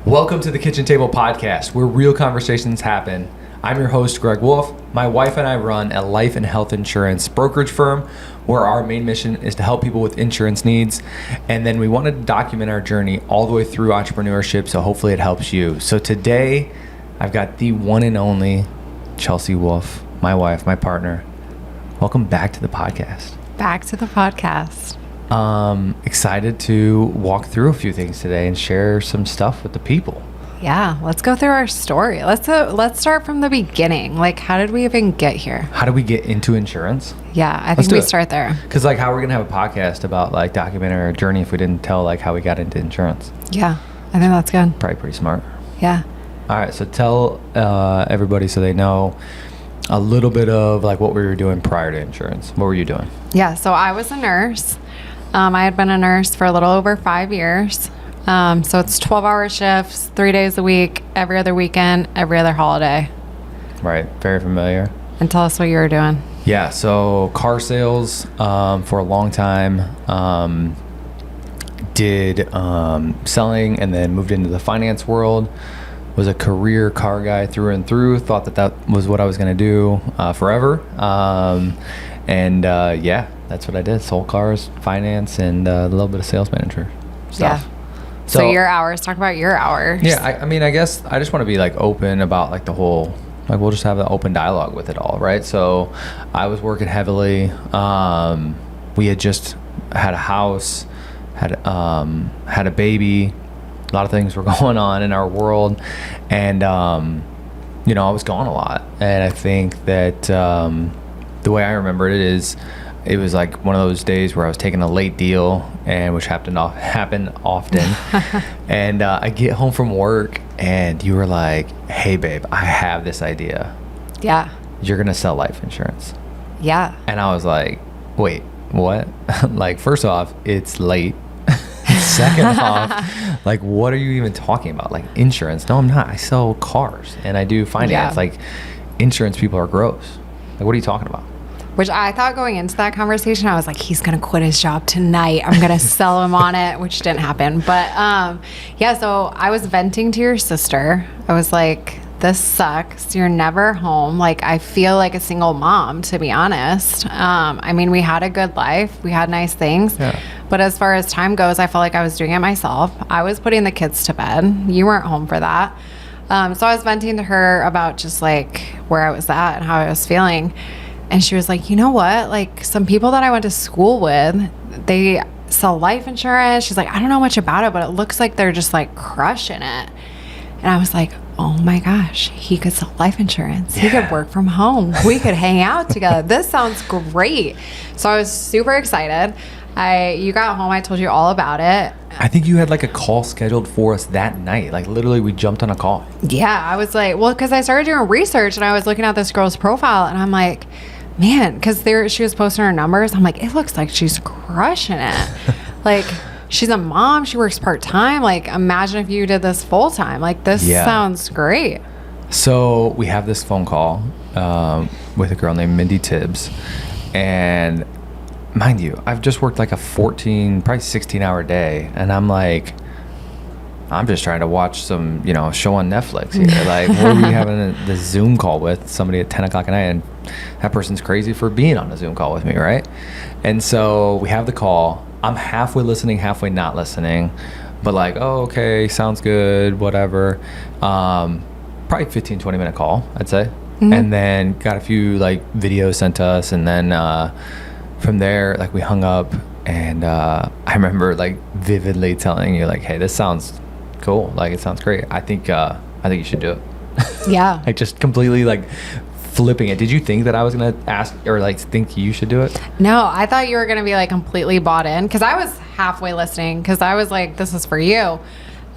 Welcome to the Kitchen Table Podcast, where real conversations happen. I'm your host, Greg Wolf. My wife and I run a life and health insurance brokerage firm where our main mission is to help people with insurance needs. And then we wanted to document our journey all the way through entrepreneurship, so hopefully it helps you. So today, I've got the one and only Chelsea Wolf, my wife, my partner. Welcome back to the podcast. Back to the podcast. Excited to walk through a few things today and share some stuff with the people. Yeah, let's go through our story. Let's start from the beginning. Like, how did we even get here? How did we get into insurance? Yeah, I think we start there. Because, like, how are we going to have a podcast about, like, documenting our journey if we didn't tell, like, how we got into insurance? Yeah, I think that's good. Probably pretty smart. Yeah. All right, so tell everybody so they know a little bit of, like, what we were doing prior to insurance. What were you doing? Yeah, so I was a nurse. I had been a nurse for a little over 5 years. So it's 12-hour shifts, 3 days a week, every other weekend, every other holiday. Right, very familiar. And tell us what you were doing. Yeah, so car sales for a long time. Did selling and then moved into the finance world. Was a career car guy through and through. Thought that was what I was going to do forever. Yeah, that's what I did. Sold cars, finance, and a little bit of sales manager stuff. Yeah. So your hours, talk about your hours. Yeah, I mean, I guess I just want to be like open about like the whole, like we'll just have an open dialogue with it all, right? So I was working heavily. We had just had a house, had a baby. A lot of things were going on in our world. And, I was gone a lot. And I think that the way I remember it is, it was like one of those days where I was taking a late deal, and which happened often. And I get home from work, and you were like, "Hey, babe, I have this idea. Yeah. You're gonna sell life insurance." Yeah. And I was like, "Wait, what?" Like, first off, it's late. Second off, like, what are you even talking about? Like, insurance? No, I'm not. I sell cars and I do finance. Yeah. Like, insurance people are gross. Like, what are you talking about? Which I thought going into that conversation, I was like, he's going to quit his job tonight. I'm going to sell him on it, which didn't happen. But so I was venting to your sister. I was like, this sucks. You're never home. Like, I feel like a single mom, to be honest. I mean, we had a good life. We had nice things. Yeah. But as far as time goes, I felt like I was doing it myself. I was putting the kids to bed. You weren't home for that. So I was venting to her about just like where I was at and how I was feeling. And she was like, you know what? Like, some people that I went to school with, they sell life insurance. She's like, I don't know much about it, but it looks like they're just like crushing it. And I was like, oh my gosh, he could sell life insurance. Yeah. He could work from home. We could hang out together. This sounds great. So I was super excited. You got home, I told you all about it. I think you had like a call scheduled for us that night. Like, literally, we jumped on a call. Yeah, I was like, well, because I started doing research and I was looking at this girl's profile and I'm like, man, because she was posting her numbers. I'm like, it looks like she's crushing it. Like, she's a mom. She works part-time. Like, imagine if you did this full-time. Like, this sounds great. So we have this phone call with a girl named Mindy Tibbs. And mind you, I've just worked like a 14, probably 16-hour day. And I'm like, I'm just trying to watch some, show on Netflix here. Like, what are we having the Zoom call with somebody at 10 o'clock at night? And that person's crazy for being on a Zoom call with me, right? And so we have the call. I'm halfway listening, halfway not listening. But like, oh, okay, sounds good, whatever. Probably 15, 20-minute call, I'd say. Mm-hmm. And then got a few, like, videos sent to us. And then from there, like, we hung up. And I remember, like, vividly telling you, like, hey, this sounds cool. Like, it sounds great. I think you should do it. Yeah. Like, just completely, like, flipping it. Did you think that I was going to ask or, like, think you should do it? No, I thought you were going to be, like, completely bought in. Because I was halfway listening. Because I was like, this is for you.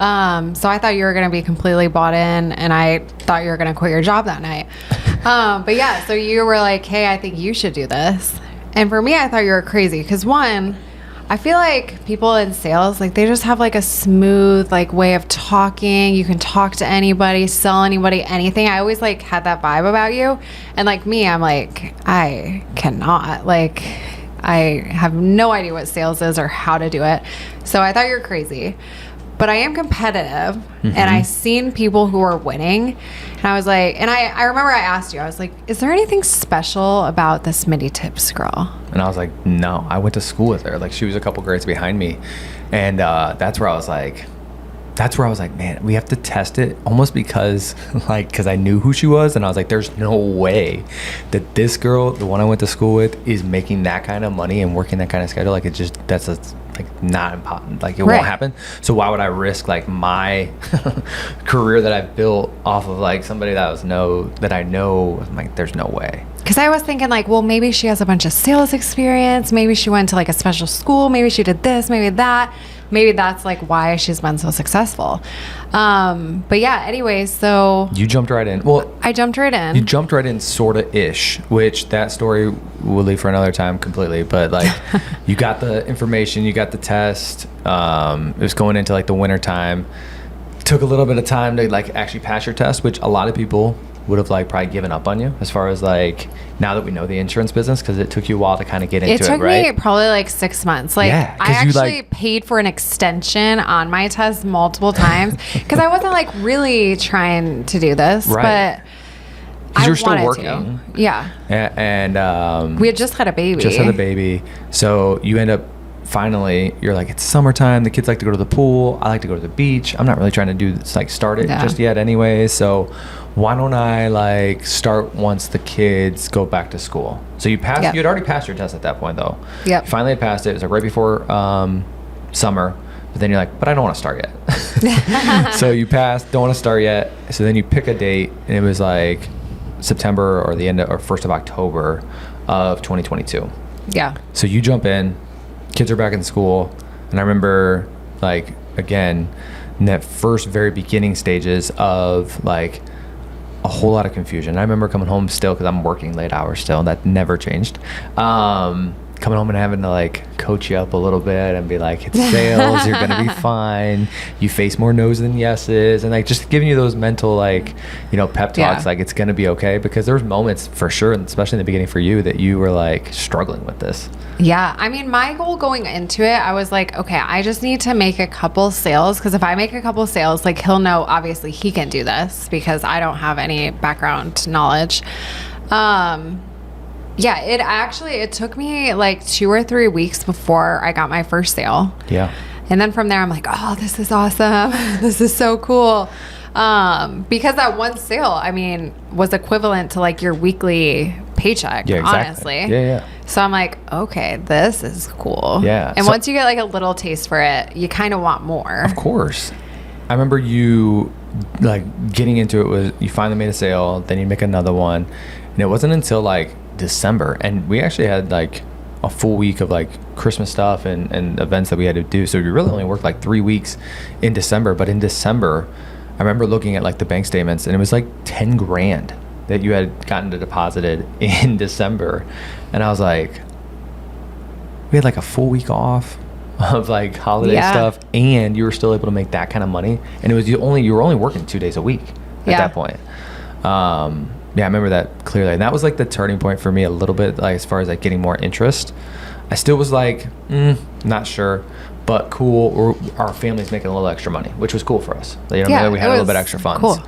So I thought you were going to be completely bought in. And I thought you were going to quit your job that night. But, yeah, so you were like, hey, I think you should do this. And for me, I thought you were crazy. Because, one, I feel like people in sales, like, they just have like a smooth, like, way of talking. You can talk to anybody, sell anybody, anything. I always like had that vibe about you. And like me, I'm like, I cannot, like, I have no idea what sales is or how to do it. So I thought you were crazy. but I am competitive, and I seen people who are winning, and I was like, and I remember I asked you, I was like, is there anything special about this Mindy Tips girl? And I was like, no, I went to school with her. Like, she was a couple grades behind me. And that's where I was like, man, we have to test it, almost because I knew who she was. And I was like, there's no way that this girl, the one I went to school with, is making that kind of money and working that kind of schedule. Like, not important. Like, it won't happen. So why would I risk like my career that I've built off of like somebody that I know? I'm like, there's no way. Because I was thinking like, well, maybe she has a bunch of sales experience. Maybe she went to like a special school. Maybe she did this, maybe that. Maybe that's like why she's been so successful. But yeah, anyways, so you jumped right in. Well, I jumped right in. You jumped right in, sorta ish, which that story we'll leave for another time completely. But like, you got the information, you got the test. It was going into like the winter time. Took a little bit of time to like actually pass your test, which a lot of people would have like probably given up on you, as far as like, now that we know the insurance business, because it took you a while to kind of get into it, right? It took me probably like 6 months. Like, I actually paid for an extension on my test multiple times because I wasn't like really trying to do this, but I you're still wanted working. to. Yeah. And we had just had a baby. So you end up, finally, you're like, it's summertime, the kids like to go to the pool, I like to go to the beach. I'm not really trying to do this, like, start it just yet anyway, so why don't I like start once the kids go back to school? So you passed, you had already passed your test at that point though. Yep. You finally had passed it. It was like right before summer, but then you're like, but I don't want to start yet. So you passed, don't want to start yet. So then you pick a date, and it was like September or the end of, or 1st of October of 2022. Yeah. So you jump in, kids are back in school, and I remember, like, again, in that first very beginning stages of like a whole lot of confusion. I remember coming home still, because I'm working late hours still, and that never changed. Coming home and having to like coach you up a little bit and be like, it's sales, you're gonna be fine, you face more no's than yeses, and like just giving you those mental like, you know, pep talks, like it's gonna be okay, because there was moments for sure, and especially in the beginning for you, that you were like struggling with this. Yeah, I mean, my goal going into it, I was like, okay, I just need to make a couple sales, because if I make a couple sales, like, he'll know obviously he can do this, because I don't have any background knowledge. Yeah, it took me like 2 or 3 weeks before I got my first sale. Yeah. And then from there, I'm like, oh, this is awesome. This is so cool. Because that one sale, I mean, was equivalent to like your weekly paycheck, honestly. Yeah. So I'm like, okay, this is cool. Yeah. And once you get like a little taste for it, you kind of want more. Of course. I remember you like getting into it, was you finally made a sale, then you make another one. And it wasn't until like December, and we actually had like a full week of like Christmas stuff and events that we had to do. So we really only worked like 3 weeks in December. But in December, I remember looking at like the bank statements, and it was like 10 grand that you had gotten deposited in December. And I was like, we had like a full week off of like holiday stuff, and you were still able to make that kind of money. And it was you were only working 2 days a week at that point. Yeah, I remember that clearly. And that was like the turning point for me a little bit, like as far as like getting more interest. I still was like, not sure, but cool. Our family's making a little extra money, which was cool for us. You know, we had a little bit extra funds. Cool.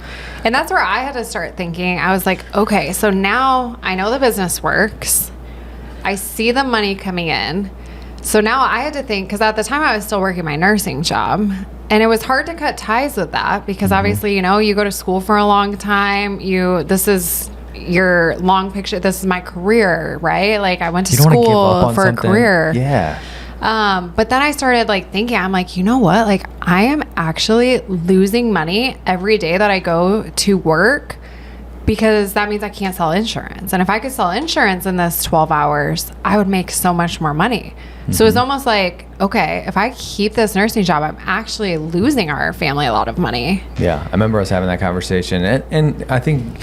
And that's where I had to start thinking. I was like, okay, so now I know the business works. I see the money coming in. So now I had to think, because at the time I was still working my nursing job, and it was hard to cut ties with that, because obviously, you know, you go to school for a long time. This is your long picture. This is my career, right? Like, I went to school for a career. Yeah. But then I started like thinking, I'm like, you know what? Like, I am actually losing money every day that I go to work, because that means I can't sell insurance. And if I could sell insurance in this 12 hours, I would make so much more money. So it's almost like, okay, if I keep this nursing job, I'm actually losing our family a lot of money. Yeah, I remember us having that conversation. And I think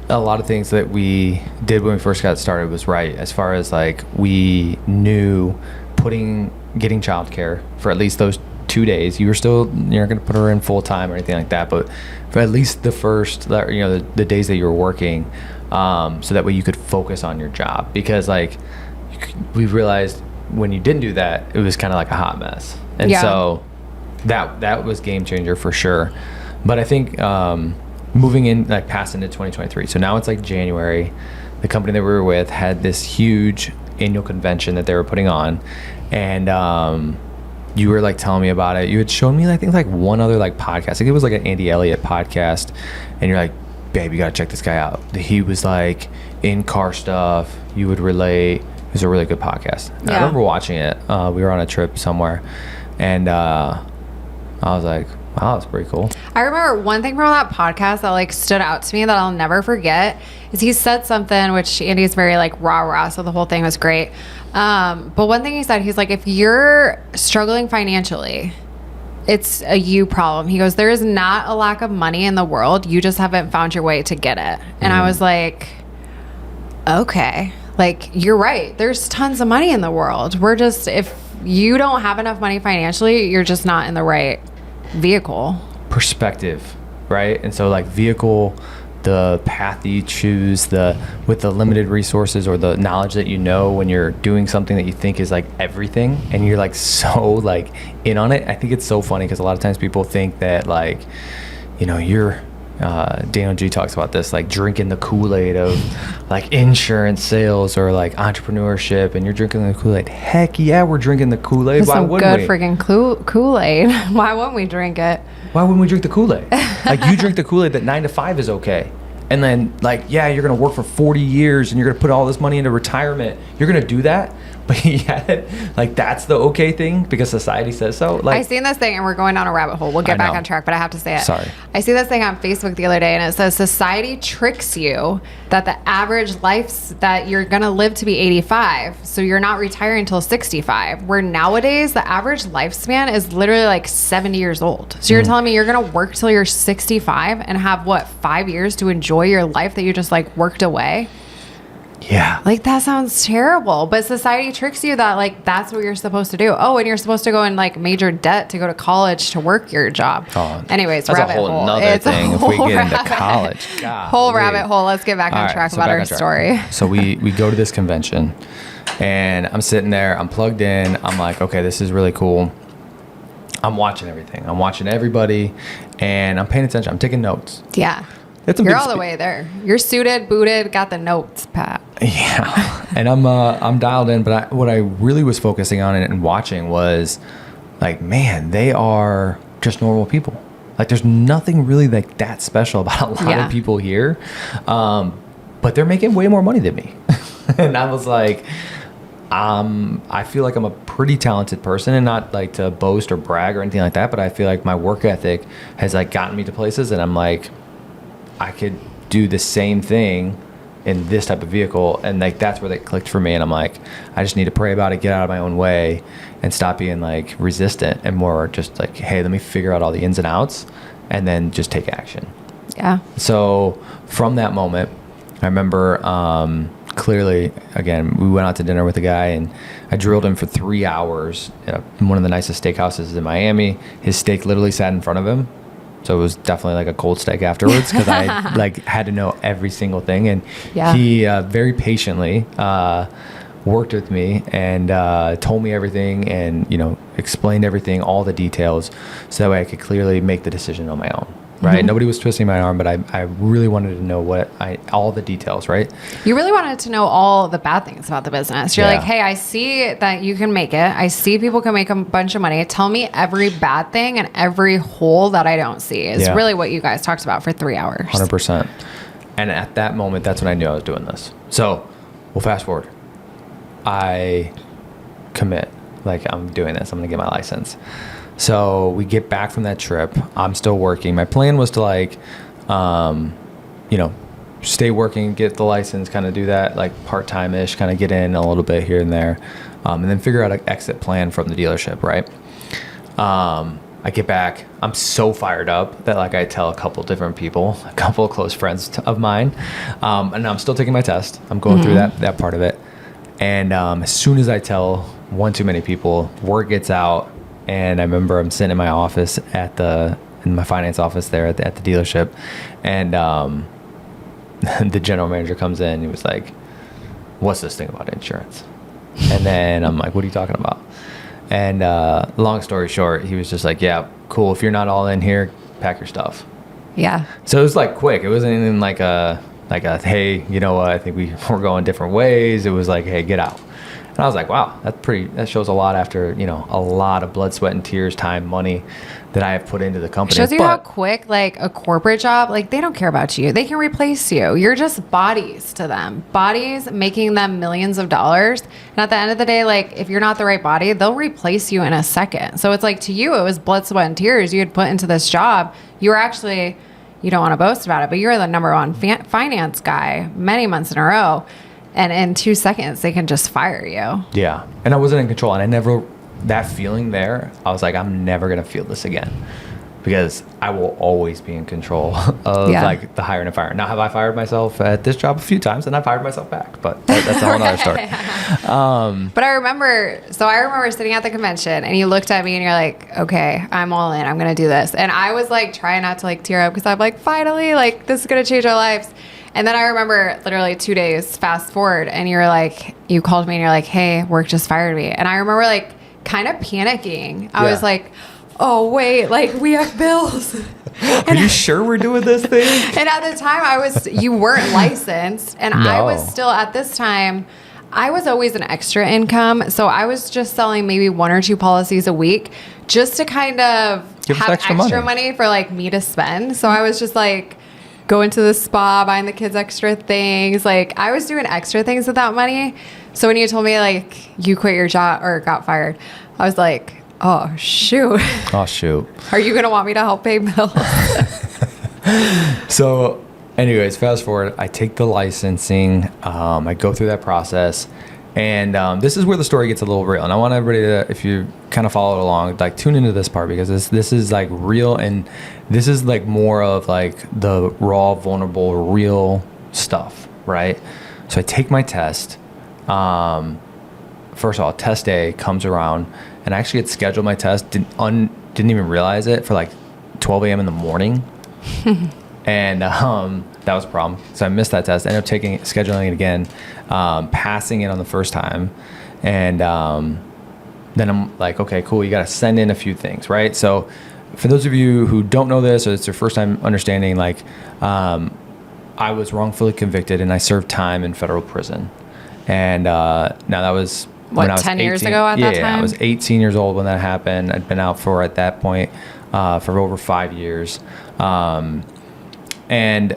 a lot of things that we did when we first got started was right, as far as like, we knew getting childcare for at least those 2 days. You're not going to put her in full time or anything like that, but for at least the first, you know, the days that you were working, so that way you could focus on your job. Because like, we realized when you didn't do that, it was kind of like a hot mess. And so that was game changer for sure. But I think moving in, like past into 2023. So now it's like January. The company that we were with had this huge annual convention that they were putting on, and you were like telling me about it. You had shown me, I think, like one other like podcast. I think it was like an Andy Elliott podcast, and you're like, babe, you gotta check this guy out. He was like in car stuff. You would relate. It was a really good podcast. Yeah. I remember watching it. We were on a trip somewhere, and I was like, wow, that's pretty cool. I remember one thing from that podcast that like stood out to me that I'll never forget is he said something, which Andy's very like rah, so the whole thing was great. But one thing he said, he's like, if you're struggling financially, it's a you problem. He goes, there is not a lack of money in the world. You just haven't found your way to get it. And I was like, okay, like you're right. There's tons of money in the world. We're just, if you don't have enough money financially, you're just not in the right vehicle. Perspective, right? And so like vehicle, the path that you choose, with the limited resources or the knowledge that you know when you're doing something that you think is like everything and you're like so like in on it. I think it's so funny because a lot of times people think that like, you know, you're Daniel G talks about this, like drinking the Kool-Aid of like insurance sales or like entrepreneurship, and you're drinking the Kool-Aid. Heck yeah, we're drinking the Kool-Aid. Why wouldn't we? Good freaking Kool-Aid. Why wouldn't we drink it? Why wouldn't we drink the Kool-Aid? Like you drink the Kool-Aid that 9 to 5 is okay. And then like, yeah, you're going to work for 40 years and you're going to put all this money into retirement. You're going to do that. But yet, like that's the okay thing because society says so. Like I seen this thing, and we're going down a rabbit hole. We'll get back on track, but I have to say it. Sorry. I see this thing on Facebook the other day, and it says society tricks you that the average life that you're gonna live to be 85, so you're not retiring until 65. Where nowadays the average lifespan is literally like 70 years old. So you're telling me you're gonna work till you're 65 and have what 5 years to enjoy your life that you just like worked away? Yeah. Like that sounds terrible, but society tricks you that like that's what you're supposed to do. Oh, and you're supposed to go in like major debt to go to college to work your job. Oh, anyways, that's rabbit a whole hole. Nother thing if we get into college. Whole rabbit hole. Let's get back on track about our story. So we go to this convention, and I'm sitting there. I'm plugged in. I'm like, okay, this is really cool. I'm watching everything. I'm watching everybody, and I'm paying attention. I'm taking notes. Yeah. You're all the way there. You're suited, booted, got the notes, Pat. Yeah, and I'm dialed in. But what I really was focusing on and watching was, like, man, they are just normal people. Like, there's nothing really like that special about a lot of people here, but they're making way more money than me. And I was like, I feel like I'm a pretty talented person, and not like to boast or brag or anything like that. But I feel like my work ethic has like gotten me to places, and I'm like, I could do the same thing in this type of vehicle. And like, that's where that clicked for me. And I'm like, I just need to pray about it, get out of my own way, and stop being like resistant, and more just like, hey, let me figure out all the ins and outs and then just take action. Yeah. So from that moment, I remember clearly, again, we went out to dinner with a guy, and I drilled him for 3 hours at one of the nicest steakhouses in Miami. His steak literally sat in front of him. So it was definitely like a cold steak afterwards, because I like had to know every single thing. And he very patiently worked with me and told me everything, and, you know, explained everything, all the details, so that way I could clearly make the decision on my own. Right. Mm-hmm. Nobody was twisting my arm, but I really wanted to know all the details. Right. You really wanted to know all the bad things about the business. You're like, hey, I see that you can make it. I see people can make a bunch of money. Tell me every bad thing and every hole that I don't see is really what you guys talked about for 3 hours. 100%. And at that moment, that's when I knew I was doing this. So we'll fast forward. I commit, like, I'm doing this. I'm going to get my license. So we get back from that trip. I'm still working. My plan was to like, you know, stay working, get the license, kind of do that like part-time-ish, kind of get in a little bit here and there, and then figure out an exit plan from the dealership, right? I get back. I'm so fired up that like I tell a couple different people, a couple of close friends of mine, and I'm still taking my test. I'm going through that part of it. And as soon as I tell one too many people, word gets out. And I remember I'm sitting in my office in my finance office there at the dealership, and the general manager comes in. He was like, "What's this thing about insurance?" And then I'm like, "What are you talking about?" And long story short, he was just like, yeah, cool. If you're not all in here, pack your stuff. Yeah. So it was like quick. It wasn't even like a hey, you know what? I think we're going different ways. It was like, hey, get out. And I was like, wow, that shows a lot after, a lot of blood, sweat, and tears, time, money that I have put into the company. Shows you how quick, like a corporate job, like they don't care about you. They can replace you. You're just bodies to them. Bodies making them millions of dollars. And at the end of the day, like if you're not the right body, they'll replace you in a second. So it's like to you, it was blood, sweat, and tears you had put into this job. You were actually, you don't want to boast about it, but you're the number one finance guy many months in a row. And in 2 seconds, they can just fire you. Yeah. And I wasn't in control. And that feeling there, I was like, I'm never going to feel this again because I will always be in control of like the hiring and firing. Now, have I fired myself at this job a few times and I fired myself back, but that's a whole other story. But I remember sitting at the convention and you looked at me and you're like, okay, I'm all in. I'm going to do this. And I was like trying not to like tear up because I'm like, finally, like this is going to change our lives. And then I remember literally 2 days fast forward and you called me and you're like, hey, work just fired me. And I remember like kind of panicking. I was like, oh, wait, like we have bills. Are you sure we're doing this thing? And at the time you weren't licensed. And I was still at this time, I was always an extra income. So I was just selling maybe 1 or 2 policies a week just to kind of have extra money for like me to spend. So I was just like, going to the spa, buying the kids extra things. Like I was doing extra things with that money. So when you told me like you quit your job or got fired, I was like, oh shoot. Oh shoot. Are you going to want me to help pay bills? So anyways, fast forward, I take the licensing. I go through that process. And this is where the story gets a little real. And I want everybody to, if you kind of follow it along, like tune into this part because this is like real. And this is like more of like the raw, vulnerable, real stuff, right? So I take my test. First of all, test day comes around and I actually had scheduled my test. Didn't even realize it for like 12 a.m. in the morning. And that was a problem. So I missed that test. I ended up scheduling it again, passing it on the first time. And then I'm like, okay, cool. You got to send in a few things, right? So for those of you who don't know this, or it's your first time understanding, like I was wrongfully convicted and I served time in federal prison. And now that was when I was 10 18, years ago at that time? Yeah, I was 18 years old when that happened. I'd been out at that point for over 5 years. And,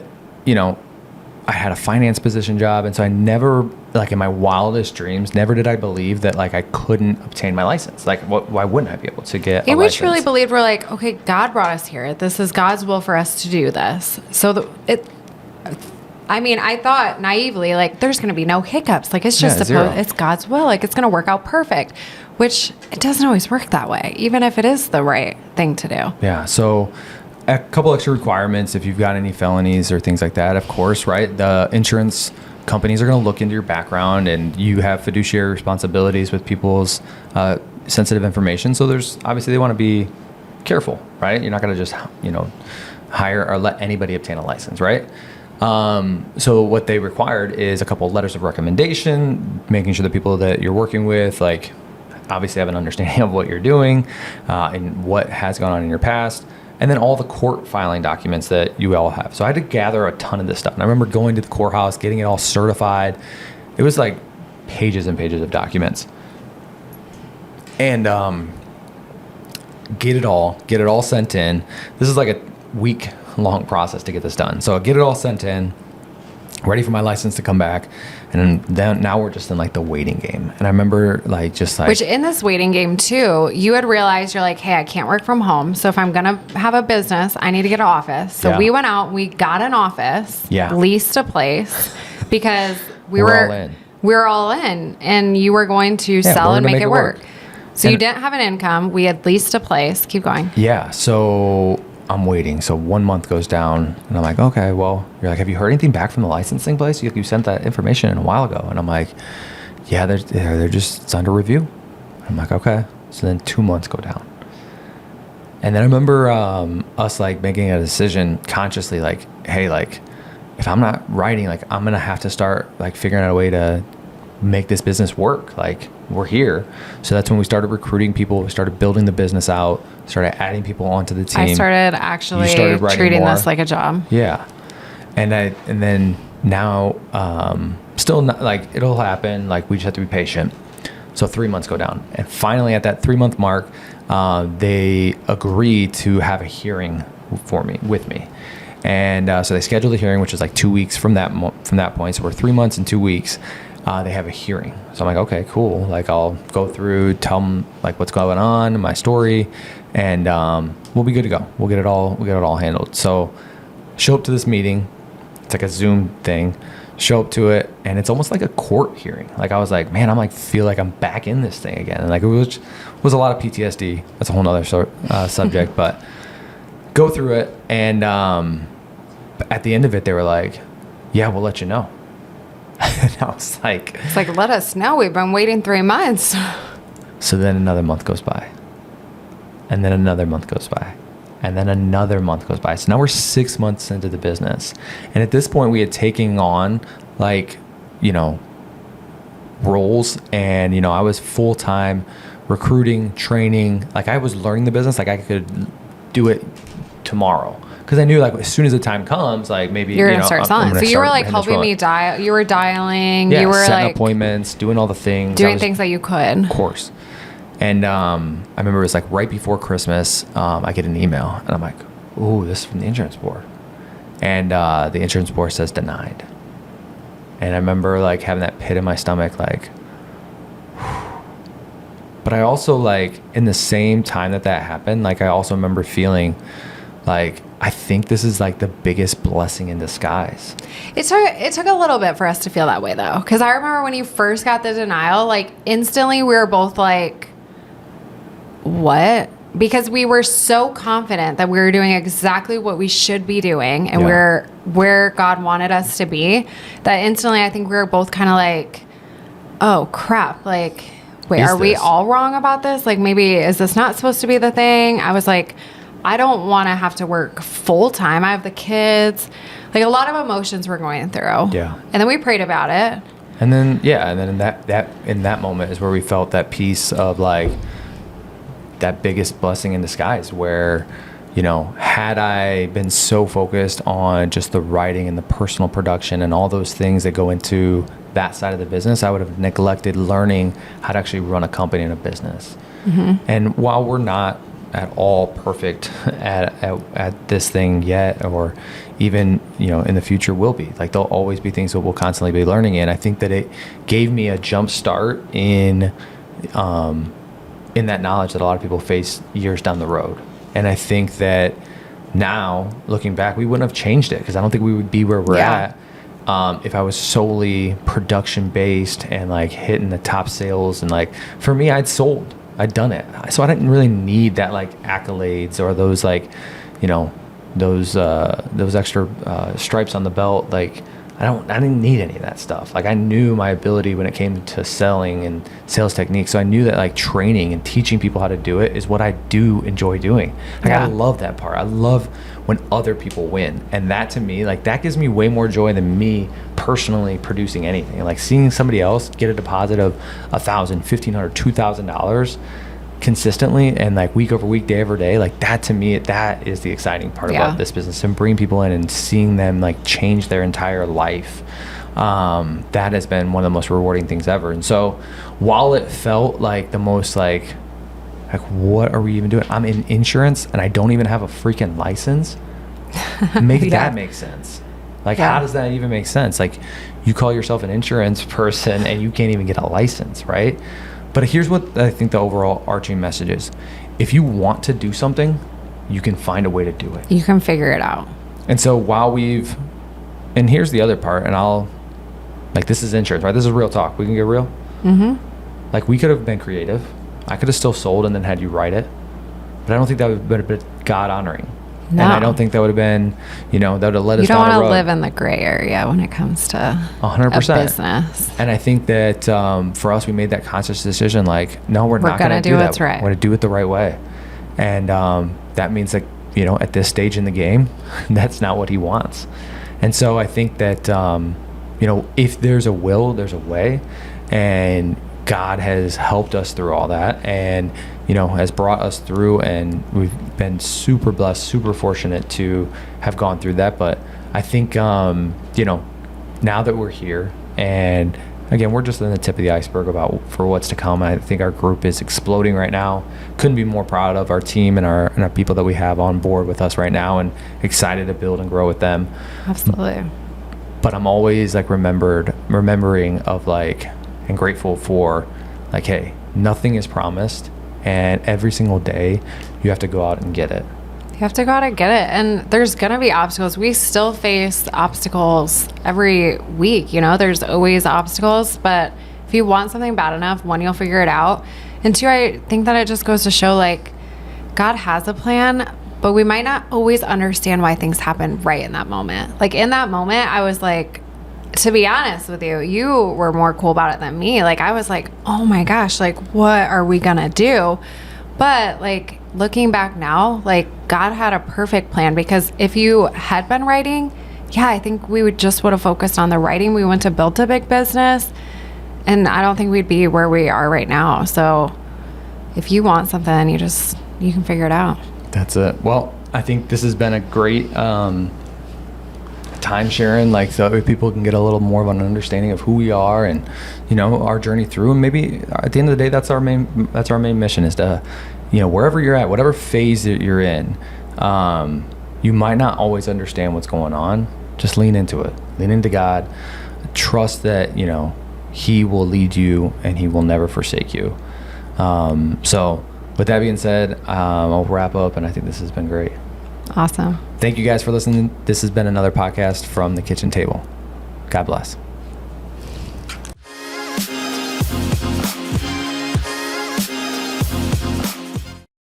I had a finance position job. And so I never, like in my wildest dreams, never did I believe that like I couldn't obtain my license. Like why wouldn't I be able to get a license? We truly believed we're like, okay, God brought us here. This is God's will for us to do this. So I thought naively, like there's going to be no hiccups. Like it's just it's God's will. Like it's going to work out perfect, which it doesn't always work that way, even if it is the right thing to do. Yeah. So a couple extra requirements if you've got any felonies or things like that, of course, right? The insurance companies are going to look into your background and you have fiduciary responsibilities with people's sensitive information. So there's obviously they want to be careful, right? You're not going to just, hire or let anybody obtain a license, right? So what they required is a couple of letters of recommendation, making sure the people that you're working with, like obviously have an understanding of what you're doing and what has gone on in your past. And then all the court filing documents that you all have. So I had to gather a ton of this stuff. And I remember going to the courthouse, getting it all certified. It was like pages and pages of documents. And get it all sent in. This is like a week-long process to get this done. So I get it all sent in, ready for my license to come back. And then now we're just in like the waiting game. And I remember which in this waiting game too, you had realized you're like, hey, I can't work from home. So if I'm going to have a business, I need to get an office. So we went out, we got an office, leased a place because we were all in and you were going to sell and make it work. So you didn't have an income. We had leased a place. Keep going. Yeah. So I'm waiting. So 1 month goes down and I'm like, okay, well, you're like, have you heard anything back from the licensing place? You sent that information in a while ago. And I'm like, yeah, they're just, it's under review. I'm like, okay. So then 2 months go down. And then I remember us like making a decision consciously, like, hey, like if I'm not writing, like I'm going to have to start like figuring out a way to make this business work. Like, we're here. So that's when we started recruiting people. We started building the business out, started adding people onto the team. I started actually treating this like a job. Yeah. And then now, still not, like, it'll happen. Like, we just have to be patient. So 3 months go down. And finally at that 3 month mark, they agreed to have a hearing with me. And so they scheduled a hearing, which was like 2 weeks from that point. So we're 3 months and 2 weeks. They have a hearing. So I'm like, okay, cool. Like, I'll go through, tell them like what's going on, my story, and we'll be good to go. We'll get it all handled. So show up to this meeting. It's like a Zoom thing. Show up to it, and it's almost like a court hearing. Like, I was like, man, I'm like, feel like I'm back in this thing again. And like, it was a lot of PTSD. That's a whole nother subject, but go through it. And at the end of it, they were like, yeah, we'll let you know. And I was like, it's like, let us know. We've been waiting 3 months. So then another month goes by, and then another month goes by, and then another month goes by. So now we're 6 months into the business. And at this point we had taken on like, roles, and, I was full-time recruiting, training. Like, I was learning the business. Like, I could do it tomorrow. Because I knew, like, as soon as the time comes, like, maybe you're gonna start selling. So you were like helping me dial. You were dialing. Yeah, you were setting like appointments, doing all the things, doing things that you could. Of course. And I remember it was like right before Christmas. I get an email, and I'm like, "Ooh, this is from the insurance board," and the insurance board says denied. And I remember like having that pit in my stomach, like. But I also, like, in the same time that happened, like, I also remember feeling like, I think this is like the biggest blessing in disguise. It took a little bit for us to feel that way, though, because I remember when you first got the denial, like, instantly we were both like, what? Because we were so confident that we were doing exactly what we should be doing, and we're where God wanted us to be, that instantly I think we were both kind of like, oh crap, like, wait, are we all wrong about this? Like, maybe is this not supposed to be the thing? I was like, I don't want to have to work full time. I have the kids. Like, a lot of emotions we're going through. Yeah. And then we prayed about it. And then in that moment is where we felt that piece of, like, that biggest blessing in disguise, where, had I been so focused on just the writing and the personal production and all those things that go into that side of the business, I would have neglected learning how to actually run a company and a business. Mm-hmm. And while we're not at all perfect at this thing yet, or even, in the future will be, like, there'll always be things that we'll constantly be learning in. I think that it gave me a jump start in that knowledge that a lot of people face years down the road. And I think that now, looking back, we wouldn't have changed it, because I don't think we would be where we're at if I was solely production based and, like, hitting the top sales. And, like, for me, I'd done it. So I didn't really need that, like, accolades or those, like, those extra stripes on the belt. Like, I didn't need any of that stuff. Like, I knew my ability when it came to selling and sales techniques. So I knew that, like, training and teaching people how to do it is what I do enjoy doing. Like, I love that part. I love when other people win. And that, to me, like, that gives me way more joy than me personally producing anything. Like, seeing somebody else get a deposit of $1,000, $1,500, $2,000 consistently, and, like, week over week, day over day, like, that, to me, that is the exciting part about this business, and bringing people in and seeing them, like, change their entire life. That has been one of the most rewarding things ever. And so while it felt like the most, like, what are we even doing? I'm in insurance and I don't even have a freaking license. That make sense. Like, how does that even make sense? Like, you call yourself an insurance person and you can't even get a license, right? But here's what I think the overall arching message is. If you want to do something, you can find a way to do it. You can figure it out. And so and here's the other part, and this is insurance, right? This is real talk. We can get real. Mm-hmm. Like, we could have been creative. I could have still sold and then had you write it. But I don't think that would have been God honoring. No. And I don't think that would have been, that would have led us down a road. You don't want to live in the gray area when it comes to 100% a business. And I think that for us, we made that conscious decision, like, no, we're not going to do that. What's right. We're going to do it the right way. And that means, like, at this stage in the game, that's not what he wants. And so I think that, if there's a will, there's a way. And God has helped us through all that, and has brought us through, and we've been super blessed, super fortunate to have gone through that. But I think now that we're here, and again, we're just in the tip of the iceberg for what's to come. I think our group is exploding right now. Couldn't be more proud of our team and our people that we have on board with us right now, and excited to build and grow with them. Absolutely. But I'm always like remembering of like, and grateful for, like, hey, nothing is promised, and every single day you have to go out and get it. You have to go out and get it. And there's going to be obstacles. We still face obstacles every week. There's always obstacles. But if you want something bad enough, one, you'll figure it out. And two, I think that it just goes to show, like, God has a plan, but we might not always understand why things happen right in that moment. Like, in that moment, I was like, to be honest with you, you were more cool about it than me. Like, I was like, oh my gosh, like, what are we going to do? But, like, looking back now, like, God had a perfect plan, because if you had been writing, I think we would have focused on the writing. We went to build a big business, and I don't think we'd be where we are right now. So if you want something, you can figure it out. That's it. Well, I think this has been a great time sharing, like, so people can get a little more of an understanding of who we are and our journey through. And maybe at the end of the day, that's our main mission, is to wherever you're at, whatever phase that you're in, you might not always understand what's going on. Just lean into it. Lean into God. Trust that He will lead you, and He will never forsake you. So with that being said, I'll wrap up, and I think this has been great. Awesome. Thank you guys for listening. This has been another podcast from the kitchen table. God bless.